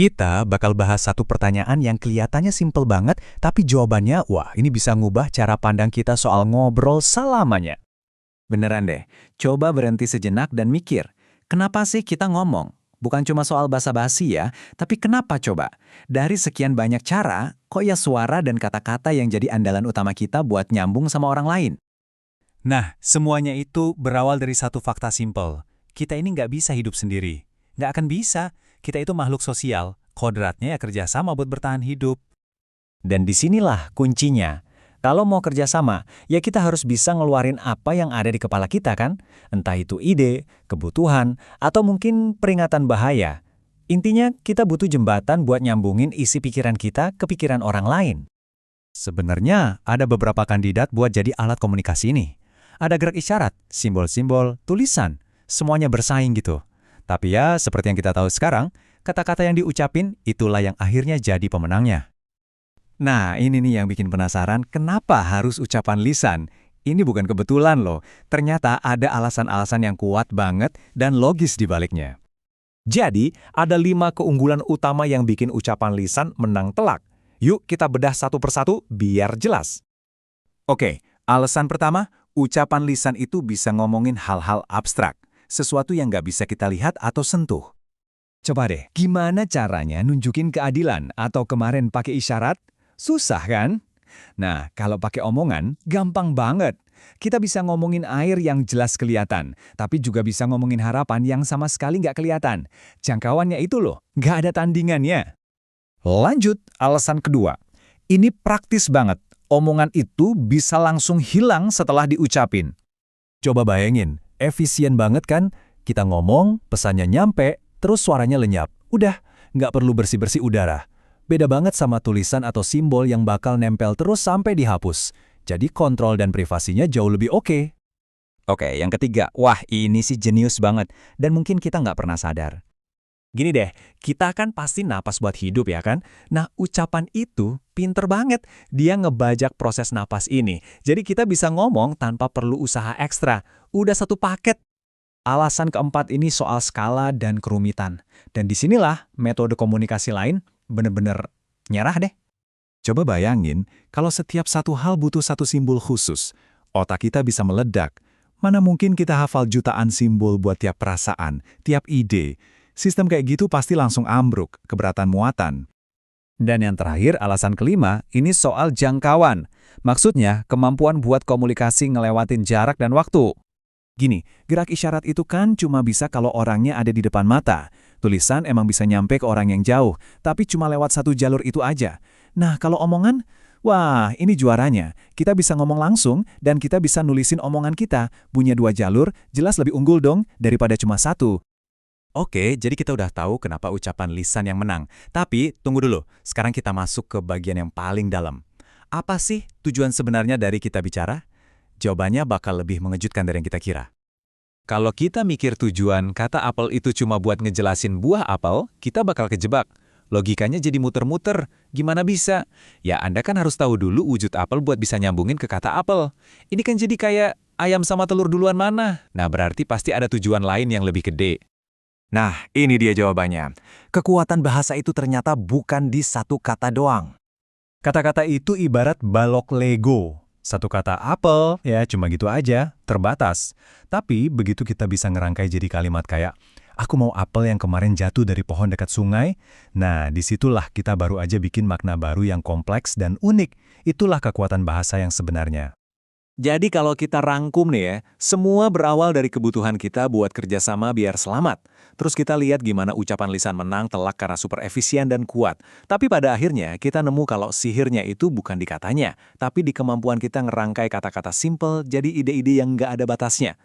Kita bakal bahas satu pertanyaan yang kelihatannya simpel banget, tapi jawabannya, wah, ini bisa ngubah cara pandang kita soal ngobrol selamanya. Beneran deh, coba berhenti sejenak dan mikir. Kenapa sih kita ngomong? Bukan cuma soal basa-basi ya, tapi kenapa coba? Dari sekian banyak cara, kok ya suara dan kata-kata yang jadi andalan utama kita buat nyambung sama orang lain? Nah, semuanya itu berawal dari satu fakta simpel. Kita ini nggak bisa hidup sendiri. Nggak akan bisa. Kita itu makhluk sosial. Kodratnya ya kerjasama buat bertahan hidup. Dan disinilah kuncinya. Kalau mau kerjasama, ya kita harus bisa ngeluarin apa yang ada di kepala kita kan? Entah itu ide, kebutuhan, atau mungkin peringatan bahaya. Intinya kita butuh jembatan buat nyambungin isi pikiran kita ke pikiran orang lain. Sebenarnya ada beberapa kandidat buat jadi alat komunikasi ini. Ada gerak isyarat, simbol-simbol, tulisan, semuanya bersaing gitu. Tapi ya, seperti yang kita tahu sekarang, kata-kata yang diucapin itulah yang akhirnya jadi pemenangnya. Nah, ini nih yang bikin penasaran, kenapa harus ucapan lisan? Ini bukan kebetulan loh, ternyata ada alasan-alasan yang kuat banget dan logis di baliknya. Jadi, ada 5 keunggulan utama yang bikin ucapan lisan menang telak. Yuk kita bedah satu persatu biar jelas. Oke, alasan pertama, ucapan lisan itu bisa ngomongin hal-hal abstrak, sesuatu yang nggak bisa kita lihat atau sentuh. Coba deh, gimana caranya nunjukin keadilan atau kemarin pakai isyarat? Susah kan? Nah, kalau pakai omongan, gampang banget. Kita bisa ngomongin air yang jelas kelihatan, tapi juga bisa ngomongin harapan yang sama sekali nggak kelihatan. Jangkauannya itu loh, nggak ada tandingannya. Lanjut, alasan kedua. Ini praktis banget. Omongan itu bisa langsung hilang setelah diucapin. Coba bayangin, efisien banget kan? Kita ngomong, pesannya nyampe, terus suaranya lenyap. Udah, nggak perlu bersih-bersih udara. Beda banget sama tulisan atau simbol yang bakal nempel terus sampai dihapus. Jadi kontrol dan privasinya jauh lebih oke. Oke, yang ketiga. Wah, ini sih jenius banget. Dan mungkin kita nggak pernah sadar. Gini deh, kita kan pasti napas buat hidup ya kan? Nah, ucapan itu pinter banget. Dia ngebajak proses napas ini. Jadi kita bisa ngomong tanpa perlu usaha ekstra. Udah satu paket. Alasan keempat ini soal skala dan kerumitan. Dan disinilah metode komunikasi lain bener-bener nyerah deh. Coba bayangin, kalau setiap satu hal butuh satu simbol khusus, otak kita bisa meledak. Mana mungkin kita hafal jutaan simbol buat tiap perasaan, tiap ide. Sistem kayak gitu pasti langsung ambruk, keberatan muatan. Dan yang terakhir, alasan kelima, ini soal jangkauan. Maksudnya, kemampuan buat komunikasi ngelewatin jarak dan waktu. Gini, gerak isyarat itu kan cuma bisa kalau orangnya ada di depan mata. Tulisan emang bisa nyampe ke orang yang jauh, tapi cuma lewat satu jalur itu aja. Nah, kalau omongan, wah, ini juaranya. Kita bisa ngomong langsung, dan kita bisa nulisin omongan kita. Punya 2 jalur, jelas lebih unggul dong daripada cuma satu. Oke, jadi kita udah tahu kenapa ucapan lisan yang menang. Tapi, tunggu dulu. Sekarang kita masuk ke bagian yang paling dalam. Apa sih tujuan sebenarnya dari kita bicara? Jawabannya bakal lebih mengejutkan dari yang kita kira. Kalau kita mikir tujuan kata apel itu cuma buat ngejelasin buah apel, kita bakal kejebak. Logikanya jadi muter-muter. Gimana bisa? Ya, Anda kan harus tahu dulu wujud apel buat bisa nyambungin ke kata apel. Ini kan jadi kayak ayam sama telur duluan mana? Nah, berarti pasti ada tujuan lain yang lebih gede. Nah, ini dia jawabannya. Kekuatan bahasa itu ternyata bukan di satu kata doang. Kata-kata itu ibarat balok Lego. Satu kata apel, ya cuma gitu aja, terbatas. Tapi begitu kita bisa ngerangkai jadi kalimat kayak, aku mau apel yang kemarin jatuh dari pohon dekat sungai. Nah, disitulah kita baru aja bikin makna baru yang kompleks dan unik. Itulah kekuatan bahasa yang sebenarnya. Jadi kalau kita rangkum nih ya, semua berawal dari kebutuhan kita buat kerjasama biar selamat. Terus kita lihat gimana ucapan lisan menang telak karena super efisien dan kuat. Tapi pada akhirnya kita nemu kalau sihirnya itu bukan di katanya, tapi di kemampuan kita ngerangkai kata-kata simple jadi ide-ide yang nggak ada batasnya.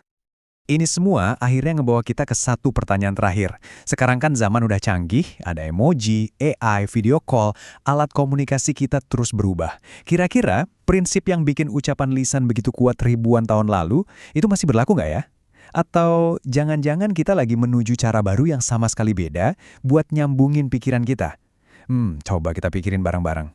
Ini semua akhirnya ngebawa kita ke satu pertanyaan terakhir. Sekarang kan zaman udah canggih, ada emoji, AI, video call, alat komunikasi kita terus berubah. Kira-kira prinsip yang bikin ucapan lisan begitu kuat ribuan tahun lalu, itu masih berlaku nggak ya? Atau jangan-jangan kita lagi menuju cara baru yang sama sekali beda buat nyambungin pikiran kita? Coba kita pikirin bareng-bareng.